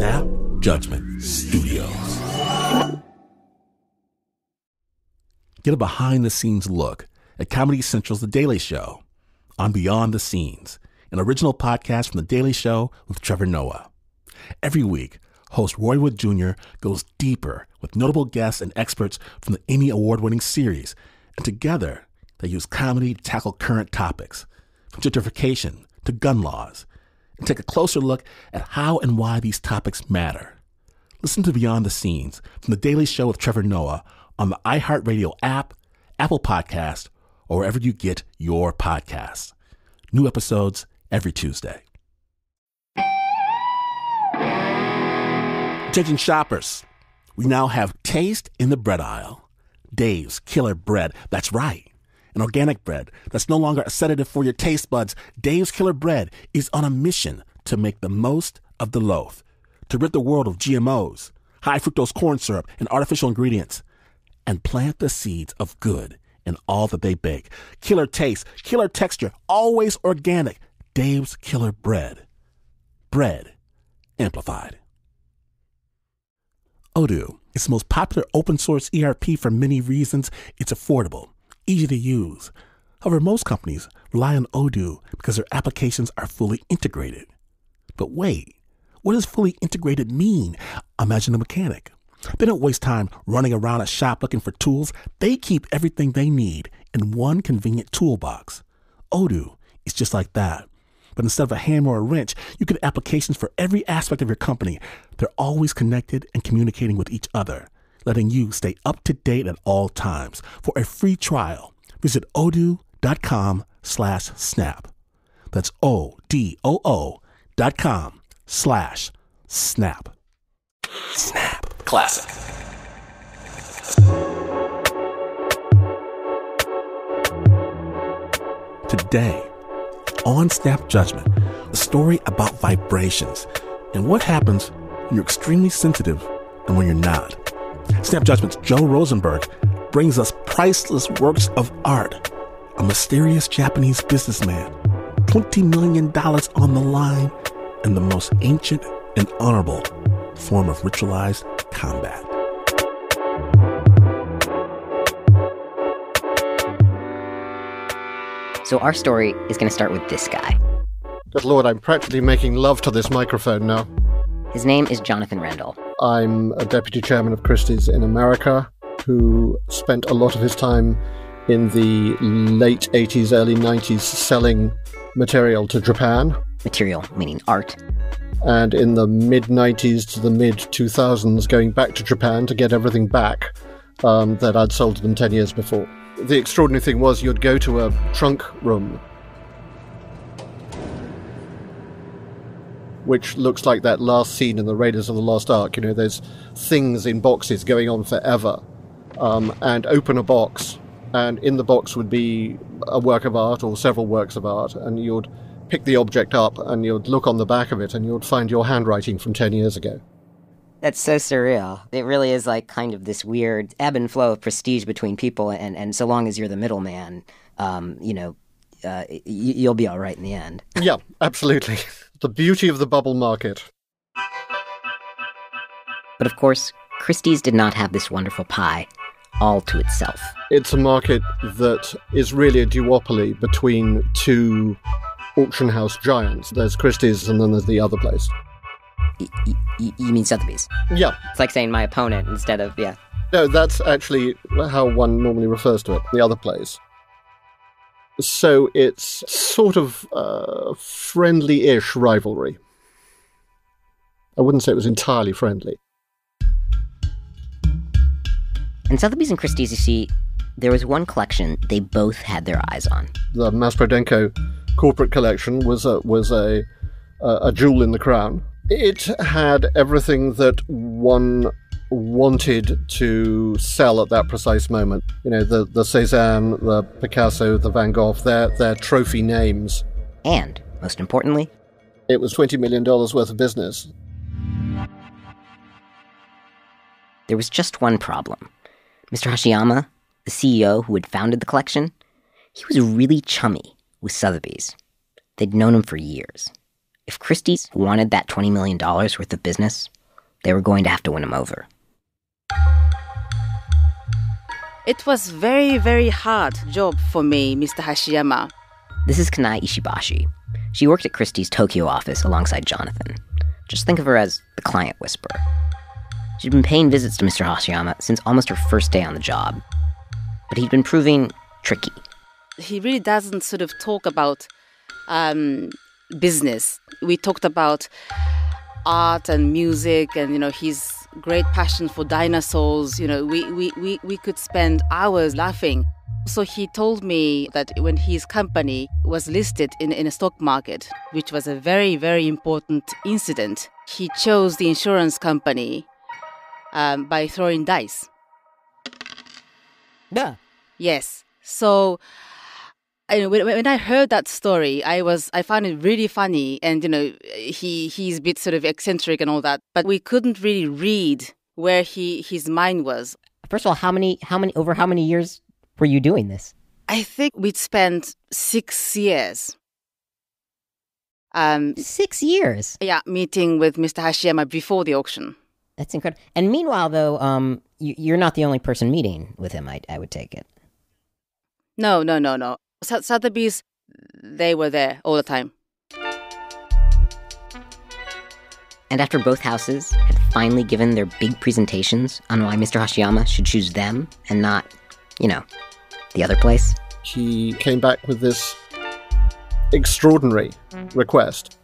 Snap Judgment Studios. Get a behind-the-scenes look at Comedy Central's The Daily Show on Beyond the Scenes, an original podcast from The Daily Show with Trevor Noah. Every week, host Roy Wood Jr. goes deeper with notable guests and experts from the Emmy Award-winning series, and together they use comedy to tackle current topics, from gentrification to gun laws, and take a closer look at how and why these topics matter. Listen to Beyond the Scenes from The Daily Show with Trevor Noah on the iHeartRadio app, Apple Podcast, or wherever you get your podcasts. New episodes every Tuesday. Attention shoppers, we now have taste in the bread aisle. Dave's Killer Bread, that's right. An organic bread that's no longer a sedative for your taste buds. Dave's Killer Bread is on a mission to make the most of the loaf, to rid the world of GMOs, high fructose corn syrup, and artificial ingredients, and plant the seeds of good in all that they bake. Killer taste, killer texture, always organic. Dave's Killer Bread. Bread amplified. Odoo is the most popular open source ERP for many reasons. It's affordable, easy to use. However, most companies rely on Odoo because their applications are fully integrated. But wait, what does fully integrated mean? Imagine a mechanic. They don't waste time running around a shop looking for tools. They keep everything they need in one convenient toolbox. Odoo is just like that. But instead of a hammer or a wrench, you get applications for every aspect of your company. They're always connected and communicating with each other, letting you stay up to date at all times. For a free trial, visit odoo.com/snap. That's ODOO.com/snap. Snap. Classic. Today, on Snap Judgment, a story about vibrations and what happens when you're extremely sensitive and when you're not. Snap Judgment's Joe Rosenberg brings us priceless works of art. A mysterious Japanese businessman, $20 million on the line, and the most ancient and honorable form of ritualized combat. So our story is going to start with this guy. Good Lord, I'm practically making love to this microphone now. His name is Jonathan Rendell. I'm a deputy chairman of Christie's in America, who spent a lot of his time in the late 80s, early 90s selling material to Japan. Material meaning art. And in the mid-90s to the mid-2000s, going back to Japan to get everything back that I'd sold to them 10 years before. The extraordinary thing was you'd go to a trunk room, which looks like that last scene in the Raiders of the Lost Ark. You know, there's things in boxes going on forever. And open a box, and in the box would be a work of art or several works of art, and you'd pick the object up and you'd look on the back of it and you'd find your handwriting from 10 years ago. That's so surreal. It really is like kind of this weird ebb and flow of prestige between people, and so long as you're the middleman, you'll be all right in the end. Yeah, absolutely. The beauty of the bubble market. But of course, Christie's did not have this wonderful pie all to itself. It's a market that is really a duopoly between two auction house giants. There's Christie's and then there's the other place. You mean Sotheby's? Yeah. It's like saying my opponent instead of, yeah. No, that's actually how one normally refers to it, the other place. So it's sort of friendly-ish rivalry. I wouldn't say it was entirely friendly. And Sotheby's and Christie's, you see, there was one collection they both had their eyes on. The Masprodenko corporate collection was a jewel in the crown. It had everything that one wanted to sell at that precise moment. You know, the Cézanne, the Picasso, the Van Gogh, their trophy names. And, most importantly, it was $20 million worth of business. There was just one problem. Mr. Hashiyama, the CEO who had founded the collection, he was really chummy with Sotheby's. They'd known him for years. If Christie wanted that $20 million worth of business, they were going to have to win him over. It was very, very hard job for me, Mr. Hashiyama. This is Kanai Ishibashi. She worked at Christie's Tokyo office alongside Jonathan. Just think of her as the client whisperer. She'd been paying visits to Mr. Hashiyama since almost her first day on the job. But he'd been proving tricky. He really doesn't sort of talk about business. We talked about art and music and, his great passion for dinosaurs. We could spend hours laughing. So he told me that when his company was listed in a stock market, which was a very, very important incident, he chose the insurance company by throwing dice. Yeah. Yes. So when I heard that story, I found it really funny, and he's a bit sort of eccentric and all that, but we couldn't really read where his mind was. First of all, how many years were you doing this? I think we'd spent 6 years. 6 years? Yeah, meeting with Mr. Hashiyama before the auction. That's incredible. And meanwhile, though, you're not the only person meeting with him, I would take it. No. Sotheby's, they were there all the time. And after both houses had finally given their big presentations on why Mr. Hashiyama should choose them and not, the other place, he came back with this extraordinary request.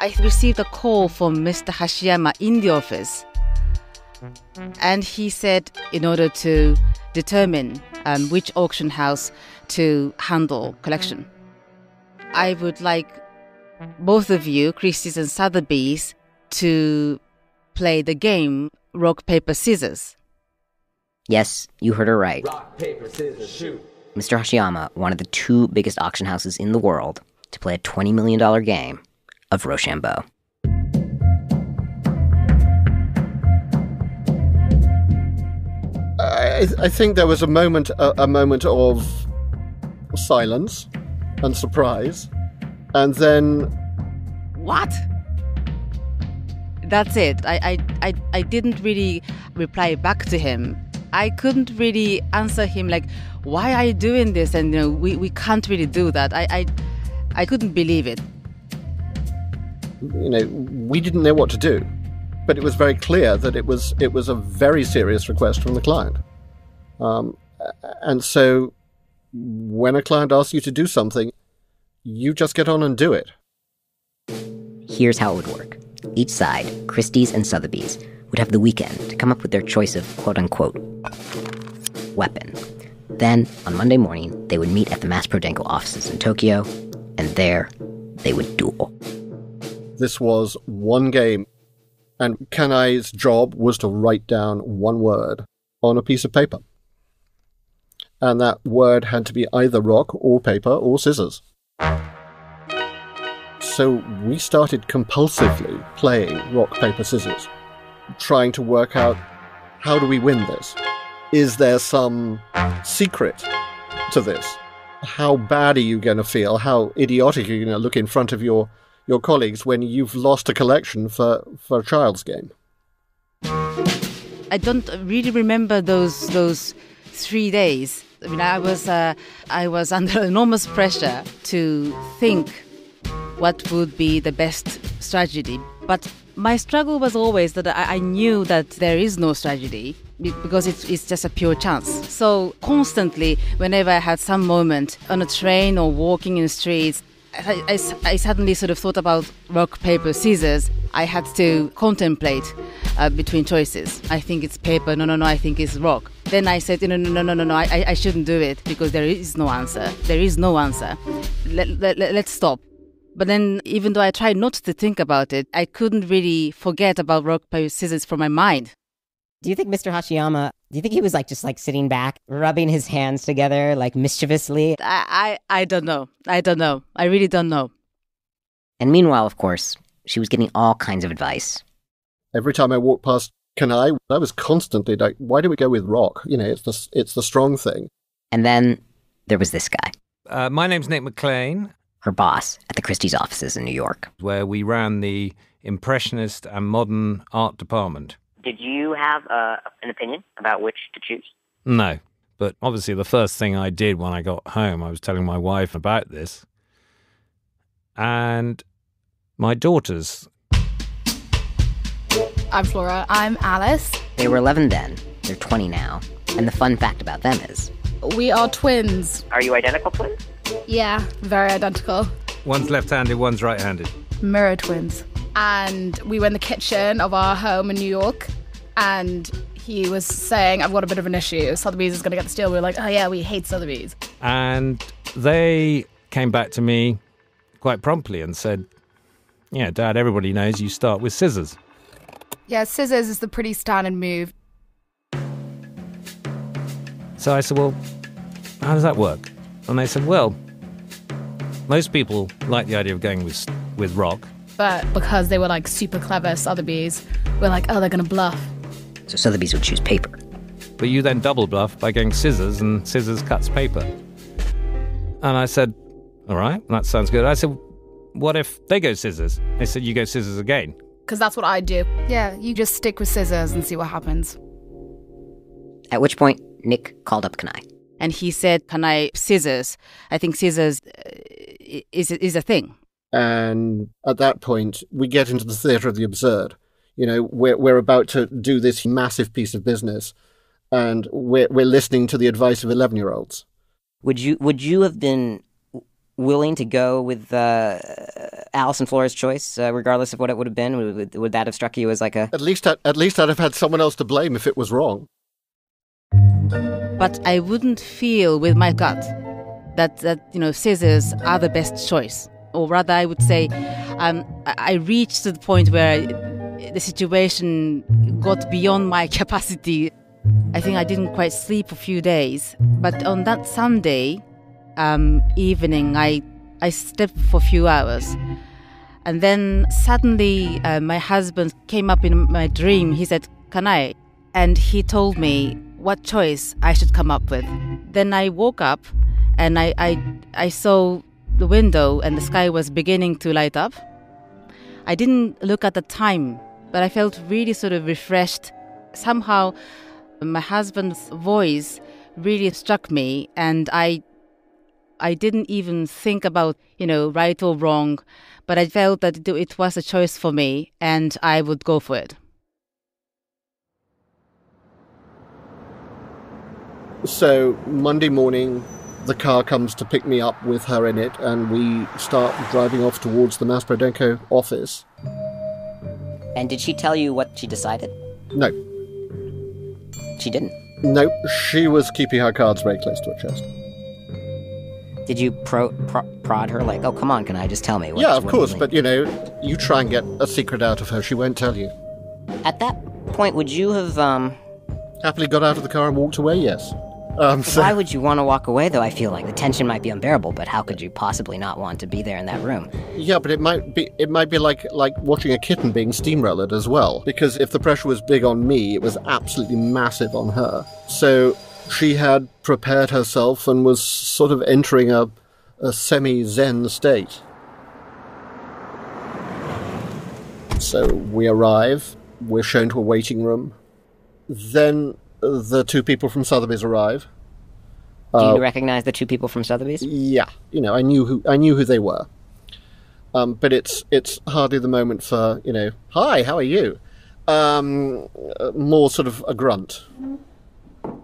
I received a call from Mr. Hashiyama in the office, and he said in order to determine which auction house to handle collection, I would like both of you, Christie's and Sotheby's, to play the game rock, paper, scissors. Yes, you heard her right. Rock, paper, scissors, shoot. Mr. Hashiyama wanted the two biggest auction houses in the world to play a $20 million game of Rochambeau. I think there was a moment of silence and surprise, and then What? That's it. I didn't really reply back to him. I couldn't really answer him like, why are you doing this? And we can't really do that. I couldn't believe it. We didn't know what to do, but it was very clear that it was a very serious request from the client. And so when a client asks you to do something, you just get on and do it. Here's how it would work. Each side, Christie's and Sotheby's, would have the weekend to come up with their choice of quote-unquote weapon. Then, on Monday morning, they would meet at the Mass Prodenko offices in Tokyo, and there, they would duel. This was one game, and Kanai's job was to write down one word on a piece of paper. And that word had to be either rock or paper or scissors. So we started compulsively playing rock, paper, scissors, trying to work out, how do we win this? Is there some secret to this? How bad are you going to feel? How idiotic are you going to look in front of your colleagues when you've lost a collection for a child's game? I don't really remember those 3 days. I mean, I was under enormous pressure to think what would be the best strategy. But my struggle was always that I knew that there is no strategy because it's just a pure chance. So constantly, whenever I had some moment on a train or walking in the streets, I suddenly sort of thought about rock, paper, scissors. I had to contemplate between choices. I think it's paper. No, I think it's rock. Then I said, no, I shouldn't do it because there is no answer. There is no answer. Let's stop. But then, even though I tried not to think about it, I couldn't really forget about rock, paper, scissors from my mind. Do you think Mr. Hashiyama, he was just sitting back, rubbing his hands together, mischievously? I don't know. I really don't know. And meanwhile, of course, she was getting all kinds of advice. Every time I walked past Kanai, I was constantly like, why do we go with rock? It's the strong thing. And then there was this guy. My name's Nick McLean. her boss at the Christie's offices in New York. Where we ran the Impressionist and Modern Art department. Did you have an opinion about which to choose? No, but obviously the first thing I did when I got home, I was telling my wife about this. And my daughters. I'm Flora. I'm Alice. They were 11 then. They're 20 now. And the fun fact about them is... We are twins. Are you identical twins? Yeah, very identical. One's left-handed, one's right-handed. Mirror twins. And we were in the kitchen of our home in New York, and he was saying, I've got a bit of an issue. Sotheby's is going to get the steal. We were like, oh yeah, we hate Sotheby's. And they came back to me quite promptly and said, yeah, Dad, everybody knows you start with scissors. Yeah, scissors is the pretty standard move. So I said, well, how does that work? And they said, well, most people like the idea of going with rock. But because they were like super clever, Sotheby's, we're like, oh, they're going to bluff. So Sotheby's would choose paper. But you then double bluff by going scissors, and scissors cuts paper. And I said, all right, that sounds good. I said, what if they go scissors? They said, you go scissors again. Because that's what I do. Yeah, you just stick with scissors and see what happens. At which point, Nick called up Kanai. And he said, Kanai, scissors. I think scissors is a thing. And at that point, we get into the theatre of the absurd. You know, we're about to do this massive piece of business, and we're listening to the advice of 11-year-olds. Would you have been willing to go with Alice and Flora's choice, regardless of what it would have been? Would that have struck you as like a... At least I'd have had someone else to blame if it was wrong. But I wouldn't feel with my gut that scissors are the best choice. Or rather, I would say I reached to the point where the situation got beyond my capacity. I think I didn't quite sleep for a few days. But on that Sunday evening, I slept for a few hours. And then suddenly my husband came up in my dream. He said, Kanai. And he told me what choice I should come up with. Then I woke up and I saw the window and the sky was beginning to light up. I didn't look at the time, but I felt really sort of refreshed. Somehow my husband's voice really struck me, and I didn't even think about, right or wrong, but I felt that it was a choice for me and I would go for it. So Monday morning, the car comes to pick me up with her in it, and we start driving off towards the Masprodenko office. And did she tell you what she decided? No. She didn't? No, she was keeping her cards very close to her chest. Did you prod her like, oh, come on, can I just tell me? Yeah, of course, but, you try and get a secret out of her, she won't tell you. At that point, would you have, Happily got out of the car and walked away, yes. Why would you want to walk away, though? I feel like the tension might be unbearable, but how could you possibly not want to be there in that room? Yeah, but it might be like watching a kitten being steamrollered as well. Because if the pressure was big on me, it was absolutely massive on her. So she had prepared herself and was sort of entering a semi-zen state. So we arrive, we're shown to a waiting room. Then the two people from Sotheby's arrive. Do you recognize the two people from Sotheby's? Yeah, I knew who they were. But it's hardly the moment for hi, how are you? More sort of a grunt.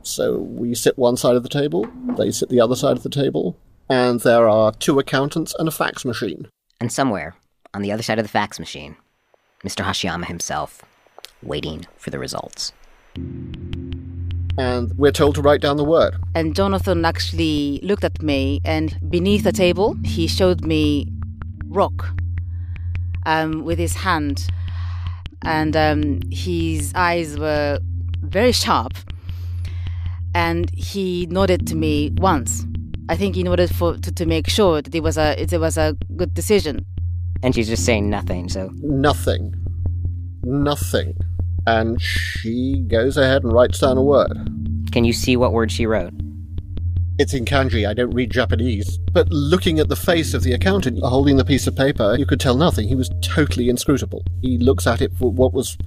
So we sit one side of the table, they sit the other side of the table, and there are two accountants and a fax machine. And somewhere on the other side of the fax machine, Mr. Hashiyama himself, waiting for the results. And we're told to write down the word. And Jonathan actually looked at me, and beneath the table, he showed me rock with his hand. And his eyes were very sharp. And he nodded to me once. I think in order to make sure that it was a good decision. And she's just saying nothing, so... Nothing. And she goes ahead and writes down a word. Can you see what word she wrote? It's in kanji, I don't read Japanese. But looking at the face of the accountant holding the piece of paper, you could tell nothing. He was totally inscrutable. He looks at it for what was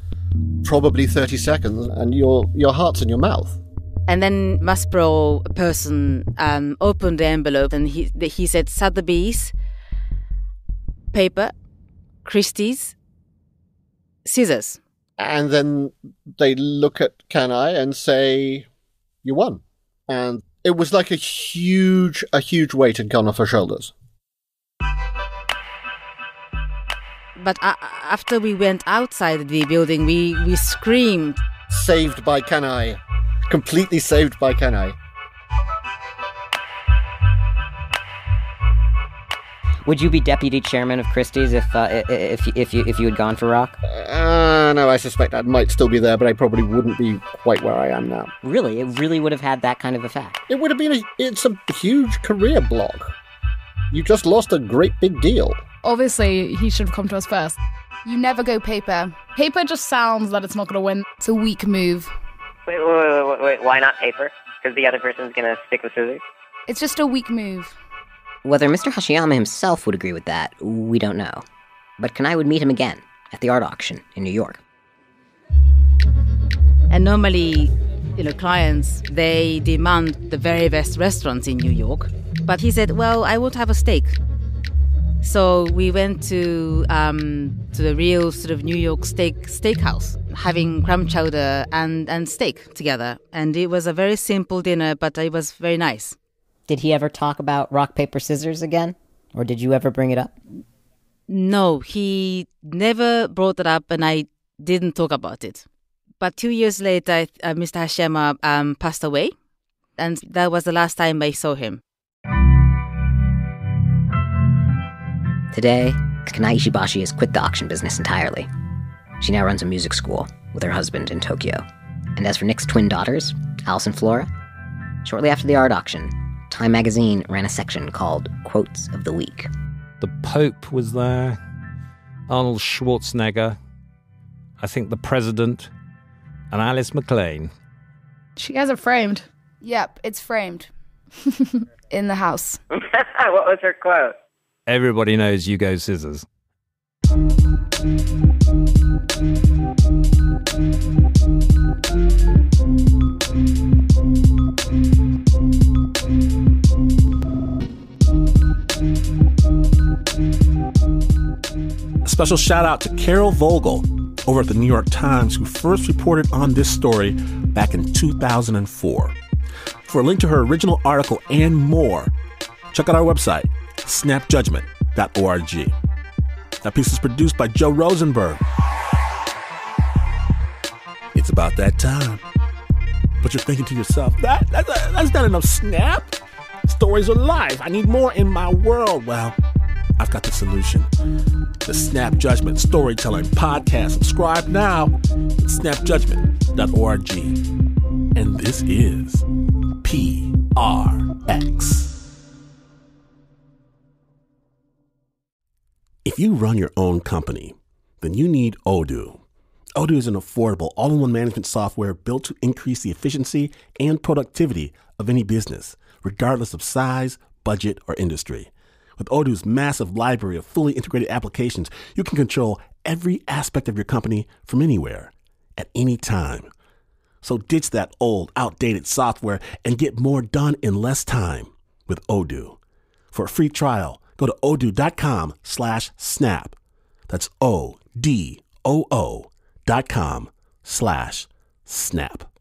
probably 30 seconds, and your heart's in your mouth. And then Maspro person opened the envelope, and he said Sotheby's, paper, Christie's, scissors. And then they look at Kanai and say, you won. And it was like a huge weight had gone off her shoulders. But after we went outside the building, we screamed. Saved by Kanai. Completely saved by Kanai. Would you be deputy chairman of Christie's if you had gone for rock? No, I suspect I might still be there, but I probably wouldn't be quite where I am now. Really? It really would have had that kind of effect? It would have been it's a huge career block. You just lost a great big deal. Obviously, he should have come to us first. You never go paper. Paper just sounds that it's not going to win. It's a weak move. Wait, why not paper? Because the other person's going to stick with scissors? It's just a weak move. Whether Mr. Hashiyama himself would agree with that, we don't know. But Kanai would meet him again at the art auction in New York. And normally, clients, they demand the very best restaurants in New York. But he said, well, I won't have a steak. So we went to the real sort of New York steakhouse, having clam chowder and steak together. And it was a very simple dinner, but it was very nice. Did he ever talk about rock, paper, scissors again? Or did you ever bring it up? No, he never brought it up, and I didn't talk about it. But 2 years later, Mr. Hashiyama passed away, and that was the last time I saw him. Today, Kanai Ishibashi has quit the auction business entirely. She now runs a music school with her husband in Tokyo. And as for Nick's twin daughters, Alice and Flora, shortly after the art auction, Time magazine ran a section called Quotes of the Week. The Pope was there, Arnold Schwarzenegger, I think the President, and Alice McLean. She has it framed. Yep, it's framed. In the house. What was her quote? Everybody knows you go scissors. A special shout out to Carol Vogel over at the New York Times, who first reported on this story back in 2004. For a link to her original article and more, check out our website, snapjudgment.org. That piece is produced by Joe Rosenberg. It's about that time. But you're thinking to yourself, that's not enough snap. Stories are live. I need more in my world. Well, I've got the solution. The Snap Judgment Storytelling Podcast. Subscribe now at snapjudgment.org. And this is PRX. If you run your own company, then you need Odoo. Odoo is an affordable, all-in-one management software built to increase the efficiency and productivity of any business, regardless of size, budget, or industry. With Odoo's massive library of fully integrated applications, you can control every aspect of your company from anywhere, at any time. So ditch that old, outdated software and get more done in less time with Odoo. For a free trial, go to odoo.com/snap. That's ODOO.com/snap.